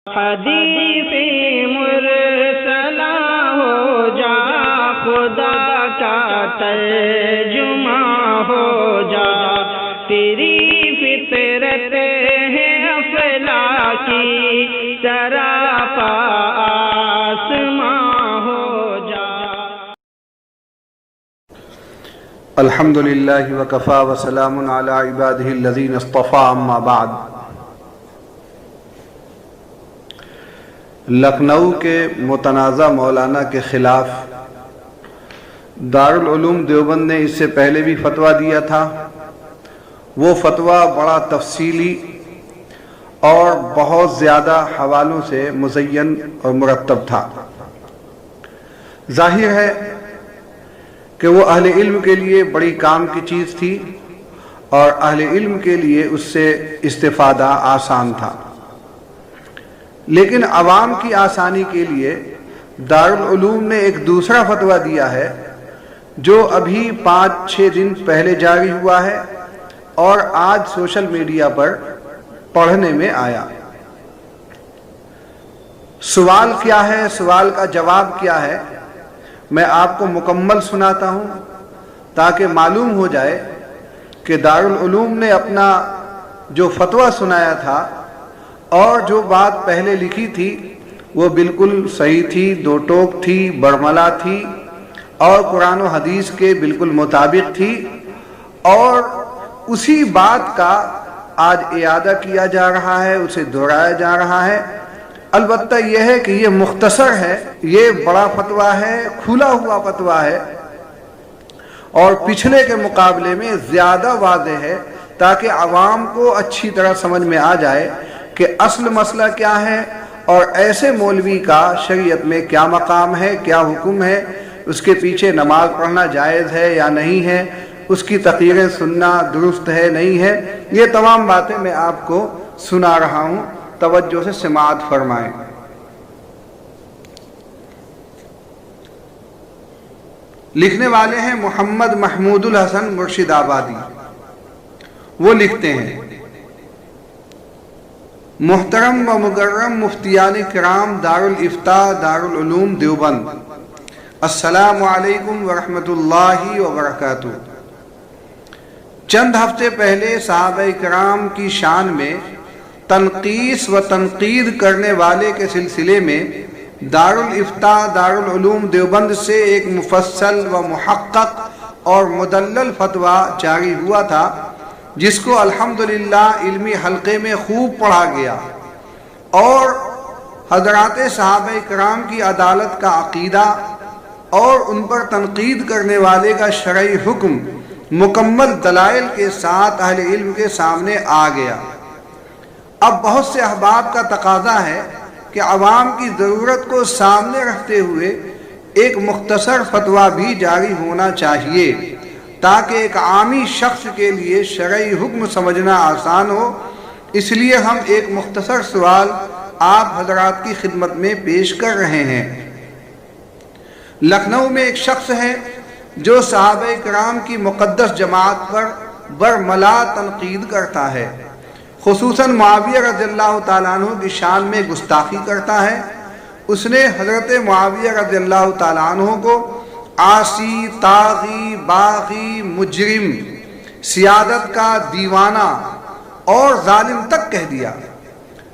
حدیث مرسلہ ہو جا، خدا کا ترجمہ ہو جا، تیری فطرت ہے افلاکی سراپا آسماں ہو جا۔ الحمدللہ وکفی وسلام علی عبادہ الذین اصطفی، اما بعد۔ لکھنؤ کے متنازع مولانا کے خلاف دارالعلوم دیوبند نے اس سے پہلے بھی فتویٰ دیا تھا۔ وہ فتویٰ بڑا تفصیلی اور بہت زیادہ حوالوں سے مزین اور مرتب تھا۔ ظاہر ہے کہ وہ اہل علم کے لیے بڑی کام کی چیز تھی اور اہل علم کے لیے اس سے استفادہ آسان تھا، لیکن عوام کی آسانی کے لیے دارالعلوم نے ایک دوسرا فتویٰ دیا ہے جو ابھی 5-6 دن پہلے جاری ہوا ہے اور آج سوشل میڈیا پر پڑھنے میں آیا۔ سوال کیا ہے، سوال کا جواب کیا ہے، میں آپ کو مکمل سناتا ہوں تاکہ معلوم ہو جائے کہ دارالعلوم نے اپنا جو فتویٰ سنایا تھا اور جو بات پہلے لکھی تھی وہ بالکل صحیح تھی، دو ٹوک تھی، برملا تھی اور قرآن و حدیث کے بالکل مطابق تھی، اور اسی بات کا آج اعادہ کیا جا رہا ہے، اسے دہرایا جا رہا ہے۔ البتہ یہ ہے کہ یہ مختصر ہے، یہ بڑا فتویٰ ہے، کھلا ہوا فتویٰ ہے اور پچھلے کے مقابلے میں زیادہ واضح ہے تاکہ عوام کو اچھی طرح سمجھ میں آ جائے کہ اصل مسئلہ کیا ہے اور ایسے مولوی کا شریعت میں کیا مقام ہے، کیا حکم ہے، اس کے پیچھے نماز پڑھنا جائز ہے یا نہیں ہے، اس کی تقریریں سننا درست ہے نہیں ہے۔ یہ تمام باتیں میں آپ کو سنا رہا ہوں، توجہ سے سماعت فرمائیں۔ لکھنے والے ہیں محمد محمود الحسن مرشد آبادی۔ وہ لکھتے ہیں: محترم و مکرم مفتیان کرام دارالافتاء دارالعلوم دیوبند، السلام علیکم ورحمۃ اللہ وبرکاتہ۔ چند ہفتے پہلے صحابہ کرام کی شان میں تنقیص و تنقید کرنے والے کے سلسلے میں دارالافتاء دارالعلوم دیوبند سے ایک مفصل و محقق اور مدلل فتویٰ جاری ہوا تھا، جس کو الحمدللہ علمی حلقے میں خوب پڑھا گیا اور حضرات صحابہ کرام کی عدالت کا عقیدہ اور ان پر تنقید کرنے والے کا شرعی حکم مکمل دلائل کے ساتھ اہل علم کے سامنے آ گیا۔ اب بہت سے احباب کا تقاضا ہے کہ عوام کی ضرورت کو سامنے رکھتے ہوئے ایک مختصر فتویٰ بھی جاری ہونا چاہیے تاکہ ایک عامی شخص کے لیے شرعی حکم سمجھنا آسان ہو۔ اس لیے ہم ایک مختصر سوال آپ حضرات کی خدمت میں پیش کر رہے ہیں۔ لکھنؤ میں ایک شخص ہے جو صحابہ کرام کی مقدس جماعت پر برملا تنقید کرتا ہے، خصوصاً معاویہ رضی اللہ تعالیٰ عنہ کی شان میں گستاخی کرتا ہے۔ اس نے حضرت معاویہ رضی اللہ تعالیٰ عنہ کو عاصی، طاغی، باغی، مجرم، سیادت کا دیوانہ اور ظالم تک کہہ دیا۔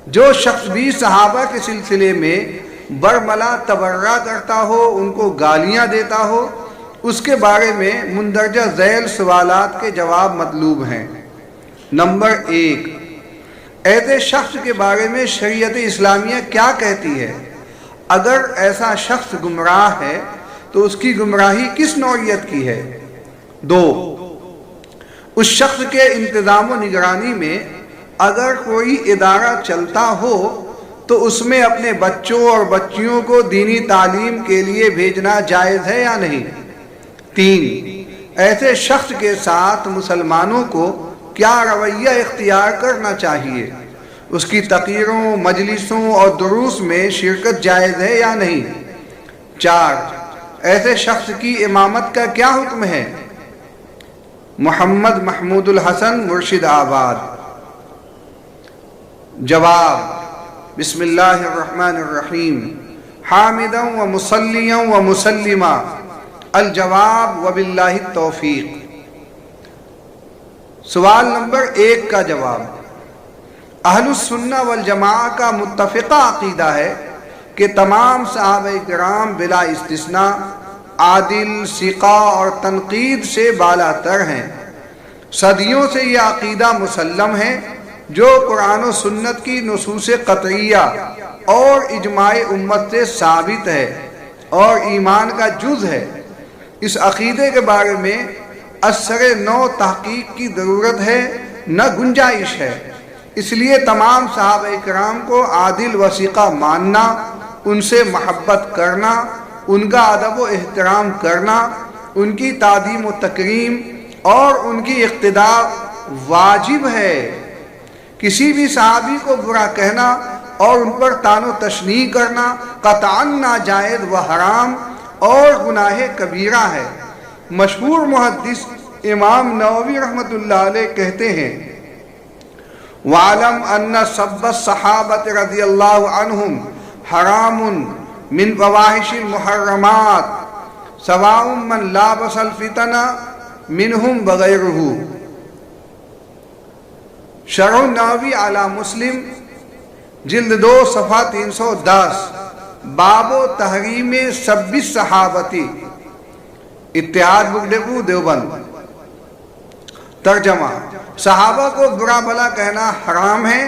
جو شخص بھی صحابہ کے سلسلے میں برملا تبرہ کرتا ہو، ان کو گالیاں دیتا ہو، اس کے بارے میں مندرجہ ذیل سوالات کے جواب مطلوب ہیں۔ نمبر 1، ایسے شخص کے بارے میں شریعت اسلامیہ کیا کہتی ہے؟ اگر ایسا شخص گمراہ ہے تو اس کی گمراہی کس نوعیت کی ہے؟ 2، اس شخص کے انتظام و نگرانی میں اگر کوئی ادارہ چلتا ہو تو اس میں اپنے بچوں اور بچیوں کو دینی تعلیم کے لیے بھیجنا جائز ہے یا نہیں؟ 3، ایسے شخص کے ساتھ مسلمانوں کو کیا رویہ اختیار کرنا چاہیے؟ اس کی تقریروں، مجلسوں اور دروس میں شرکت جائز ہے یا نہیں؟ 4، ایسے شخص کی امامت کا کیا حکم ہے؟ محمد محمود الحسن مرشد آباد۔ جواب: بسم اللہ الرحمن الرحیم حامدا و مصلیا و مسلما الجواب وباللہ التوفیق۔ سوال نمبر 1 کا جواب، اہل السنہ والجماعہ کا متفقہ عقیدہ ہے کہ تمام صحابہ کرام بلا استثناء عادل، ثقہ اور تنقید سے بالا تر ہیں۔ صدیوں سے یہ عقیدہ مسلم ہے جو قرآن و سنت کی نصوص قطعیہ اور اجماع امت سے ثابت ہے اور ایمان کا جز ہے۔ اس عقیدے کے بارے میں اثر نو تحقیق کی ضرورت ہے نہ گنجائش ہے۔ اس لیے تمام صحابہ کرام کو عادل و ثقہ ماننا، ان سے محبت کرنا، ان کا ادب و احترام کرنا، ان کی تعظیم و تکریم اور ان کی اقتداء واجب ہے۔ کسی بھی صحابی کو برا کہنا اور ان پر طعن و تشنیع کرنا قطعاً ناجائز و حرام اور گناہ کبیرہ ہے۔ مشہور محدث امام نووی رحمۃ اللہ علیہ کہتے ہیں وَعَلَمْ أَنَّ سَبَّ الصَّحَابَةِ رضی اللہ عنہم حرام من فواحش المحرمات سواء من لابس الفتن منہم بغیرہ۔ شرح النووی علی مسلم جلد 2 صفحہ 310 باب و تحریم سب الصحابتی، اتحاد بک ڈپو دیوبند۔ ترجمہ، صحابہ کو برا بھلا کہنا حرام ہے،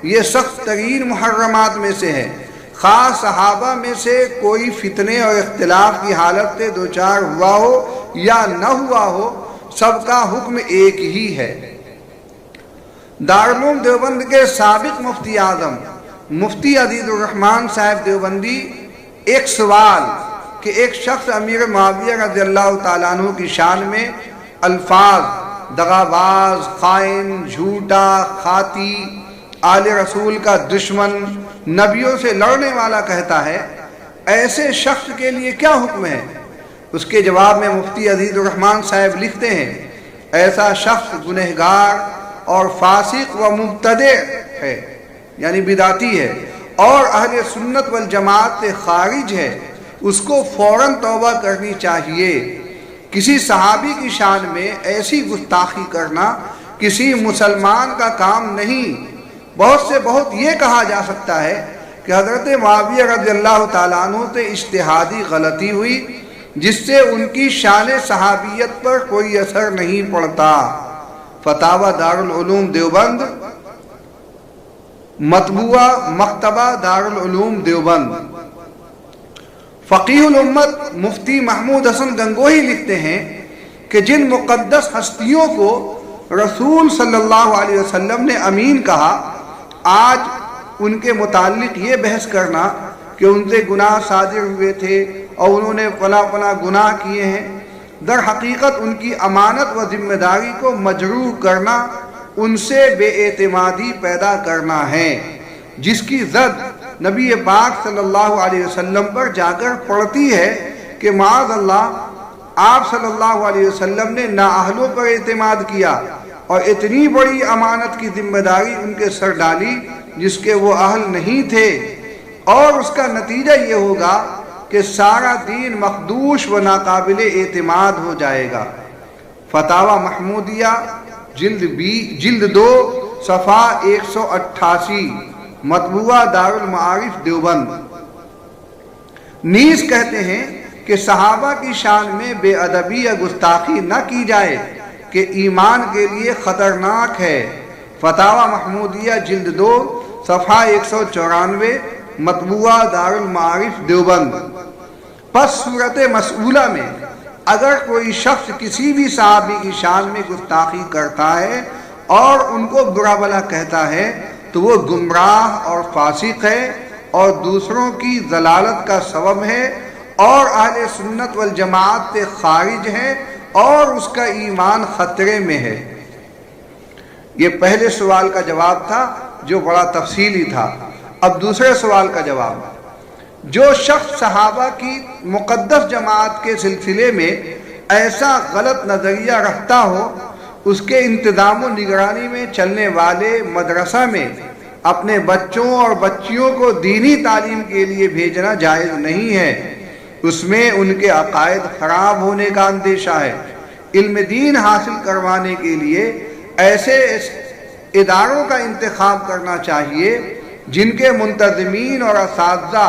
یہ سخت ترین محرمات میں سے ہے۔ خاص صحابہ میں سے کوئی فتنے اور اختلاف کی حالت سے دوچار ہوا ہو یا نہ ہوا ہو، سب کا حکم ایک ہی ہے۔ دارالعلوم دیوبند کے سابق مفتی اعظم مفتی عزیز الرحمن صاحب دیوبندی ایک سوال کہ ایک شخص امیر معاویہ رضی اللہ تعالیٰ عنہ کی شان میں الفاظ دغاباز، خائن، جھوٹا، خاطی، آل رسول کا دشمن، نبیوں سے لڑنے والا کہتا ہے، ایسے شخص کے لیے کیا حکم ہے؟ اس کے جواب میں مفتی عزیز الرحمن صاحب لکھتے ہیں ایسا شخص گنہگار اور فاسق و مبتدع ہے، یعنی بدعتی ہے، اور اہل سنت والجماعت سے خارج ہے، اس کو فوراً توبہ کرنی چاہیے۔ کسی صحابی کی شان میں ایسی گستاخی کرنا کسی مسلمان کا کام نہیں۔ بہت سے بہت یہ کہا جا سکتا ہے کہ حضرت معاویہ رضی اللہ تعالیٰ عنہ سے اجتہادی غلطی ہوئی جس سے ان کی شان صحابیت پر کوئی اثر نہیں پڑتا۔ فتاوی دارالعلوم دیوبند، مطبوعہ مکتبہ دارالعلوم دیوبند۔ فقیہ الامت مفتی محمود حسن گنگوہی لکھتے ہیں کہ جن مقدس ہستیوں کو رسول صلی اللہ علیہ وسلم نے امین کہا، آج ان کے متعلق یہ بحث کرنا کہ ان سے گناہ صادر ہوئے تھے اور انہوں نے فلاں فلاں گناہ کیے ہیں، در حقیقت ان کی امانت و ذمہ داری کو مجروح کرنا، ان سے بے اعتمادی پیدا کرنا ہے، جس کی زد نبی پاک صلی اللہ علیہ وسلم پر جا کر پڑتی ہے کہ معاذ اللہ آپ صلی اللہ علیہ وسلم نے نااہلوں پر اعتماد کیا اور اتنی بڑی امانت کی ذمہ داری ان کے سر ڈالی جس کے وہ اہل نہیں تھے، اور اس کا نتیجہ یہ ہوگا کہ سارا دین مخدوش و ناقابل اعتماد ہو جائے گا۔ فتاوی محمودیہ جلد 2 صفحہ 188 مطبوعہ دارالمعارف دیوبند۔ نیز کہتے ہیں کہ صحابہ کی شان میں بے ادبی یا گستاخی نہ کی جائے کہ ایمان کے لیے خطرناک ہے۔ فتاوی محمودیہ جلد 2 صفحہ 194 مطبوعہ دارالمعارف دیوبند۔ پس صورت مسئولہ میں اگر کوئی شخص کسی بھی صحابی کی شان میں گستاخی کرتا ہے اور ان کو برا بھلا کہتا ہے تو وہ گمراہ اور فاسق ہے اور دوسروں کی ضلالت کا سبب ہے اور اہل سنت والجماعت سے خارج ہے اور اس کا ایمان خطرے میں ہے۔ یہ پہلے سوال کا جواب تھا جو بڑا تفصیلی تھا۔ اب دوسرے سوال کا جواب، جو شخص صحابہ کی مقدس جماعت کے سلسلے میں ایسا غلط نظریہ رکھتا ہو، اس کے انتظام و نگرانی میں چلنے والے مدرسہ میں اپنے بچوں اور بچیوں کو دینی تعلیم کے لیے بھیجنا جائز نہیں ہے، اس میں ان کے عقائد خراب ہونے کا اندیشہ ہے۔ علم دین حاصل کروانے کے لیے ایسے اداروں کا انتخاب کرنا چاہیے جن کے منتظمین اور اساتذہ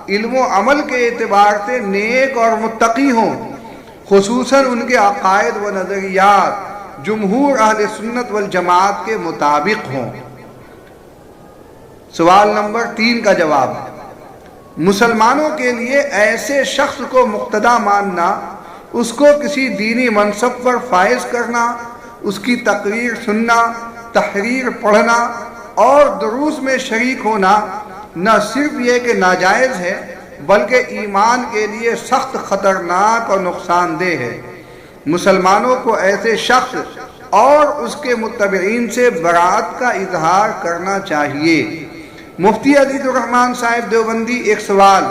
علم و عمل کے اعتبار سے نیک اور متقی ہوں، خصوصاً ان کے عقائد و نظریات جمہور اہل سنت والجماعت کے مطابق ہوں۔ سوال نمبر 3 کا جواب: مسلمانوں کے لیے ایسے شخص کو مقتدا ماننا، اس کو کسی دینی منصب پر فائز کرنا، اس کی تقریر سننا، تحریر پڑھنا اور دروس میں شریک ہونا نہ صرف یہ کہ ناجائز ہے بلکہ ایمان کے لیے سخت خطرناک اور نقصان دہ ہے۔ مسلمانوں کو ایسے شخص اور اس کے متبعین سے برات کا اظہار کرنا چاہیے۔ مفتی عزیز الرحمان صاحب دیوبندی ایک سوال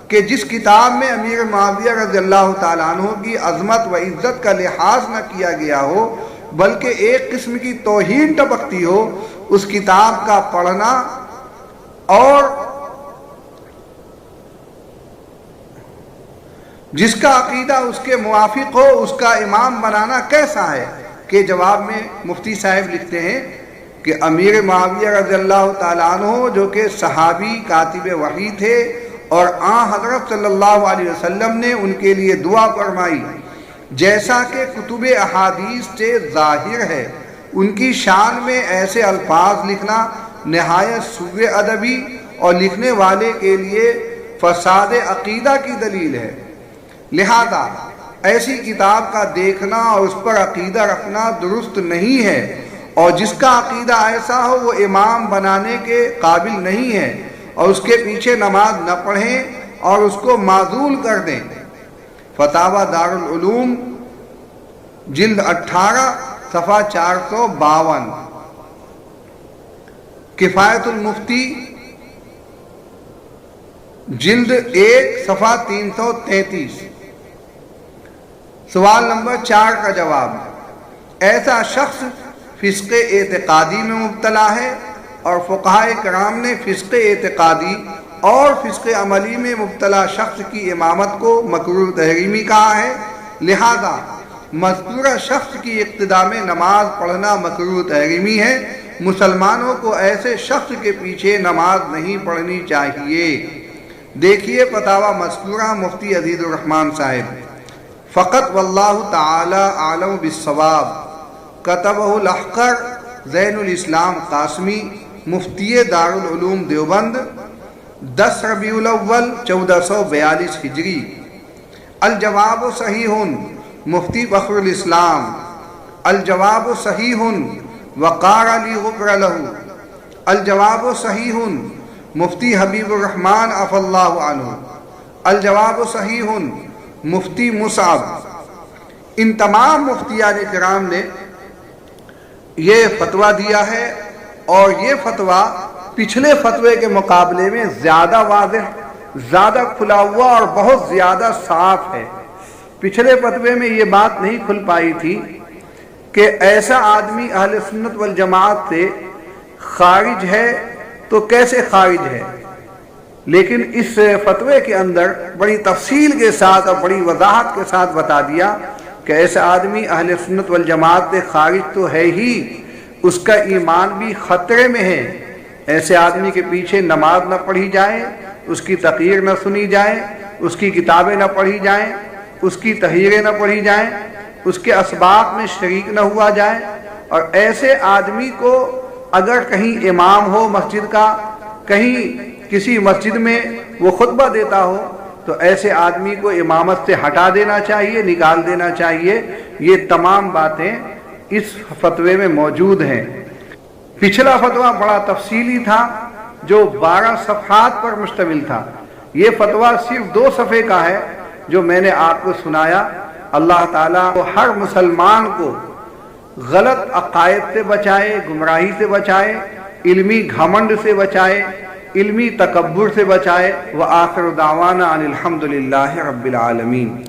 کہ جس کتاب میں امیر معاویہ رضی اللہ تعالیٰ عنہ کی عظمت و عزت کا لحاظ نہ کیا گیا ہو بلکہ ایک قسم کی توہین ٹپکتی ہو، اس کتاب کا پڑھنا اور جس کا عقیدہ اس کے موافق ہو اس کا امام بنانا کیسا ہے؟ کہ جواب میں مفتی صاحب لکھتے ہیں کہ امیر معاویہ رضی اللہ تعالیٰ عنہ جو کہ صحابی کاتب وحی تھے اور آن حضرت صلی اللہ علیہ وسلم نے ان کے لیے دعا فرمائی، جیسا کہ کتب احادیث سے ظاہر ہے، ان کی شان میں ایسے الفاظ لکھنا نہایت سوء ادبی اور لکھنے والے کے لیے فساد عقیدہ کی دلیل ہے۔ لہذا ایسی کتاب کا دیکھنا اور اس پر عقیدہ رکھنا درست نہیں ہے، اور جس کا عقیدہ ایسا ہو وہ امام بنانے کے قابل نہیں ہے، اور اس کے پیچھے نماز نہ پڑھیں اور اس کو معزول کر دیں۔ فتاوی دارالعلوم جلد 18 صفحہ 452، کفایت المفتی جلد 1 صفحہ 333۔ سوال نمبر 4 کا جواب: ایسا شخص فسق اعتقادی میں مبتلا ہے اور فقہائے کرام نے فسق اعتقادی اور فسق عملی میں مبتلا شخص کی امامت کو مکروہ تحریمی کہا ہے، لہذا مذکورہ شخص کی اقتداء میں نماز پڑھنا مکروہ تحریمی ہے۔ مسلمانوں کو ایسے شخص کے پیچھے نماز نہیں پڑھنی چاہیے۔ دیکھیے فتاوی مذکورہ مفتی عزیز الرحمان صاحب۔ فقط واللہ تعالی عالم بالصواب، کتبہ الاحقر زین الاسلام قاسمی، مفتی دارالعلوم دیوبند، 10 ربیع الاول 1442 ہجری۔ الجواب صحیح مفتی فخر الاسلام، الجواب صحیح وقار علی غفر لہ، الجواب صحیح مفتی حبیب الرحمن عفا اللہ عنہ، الجواب صحیح مفتی مصعب۔ ان تمام مفتیان کرام نے یہ فتویٰ دیا ہے، اور یہ فتویٰ پچھلے فتوے کے مقابلے میں زیادہ واضح، زیادہ کھلا ہوا اور بہت زیادہ صاف ہے۔ پچھلے فتوے میں یہ بات نہیں کھل پائی تھی کہ ایسا آدمی اہل سنت والجماعت سے خارج ہے تو کیسے خارج ہے، لیکن اس فتوے کے اندر بڑی تفصیل کے ساتھ اور بڑی وضاحت کے ساتھ بتا دیا کہ ایسا آدمی اہل سنت والجماعت سے خارج تو ہے ہی، اس کا ایمان بھی خطرے میں ہے۔ ایسے آدمی کے پیچھے نماز نہ پڑھی جائے، اس کی تقریر نہ سنی جائے، اس کی کتابیں نہ پڑھی جائیں، اس کی تحریریں نہ پڑھی جائیں، اس کے اسباق میں شریک نہ ہوا جائے۔ اور ایسے آدمی کو اگر کہیں امام ہو مسجد کا، کہیں کسی مسجد میں وہ خطبہ دیتا ہو تو ایسے آدمی کو امامت سے ہٹا دینا چاہیے، نکال دینا چاہیے۔ یہ تمام باتیں اس فتوے میں موجود ہیں۔ پچھلا فتویٰ بڑا تفصیلی تھا جو 12 صفحات پر مشتمل تھا، یہ فتویٰ صرف 2 صفحے کا ہے جو میں نے آپ کو سنایا۔ اللہ تعالیٰ ہر مسلمان کو غلط عقائد سے بچائے، گمراہی سے بچائے، علمی گھمنڈ سے بچائے، علمی تکبر سے بچائے۔ وآخر دعوانا ان الحمد للہ رب العالمین۔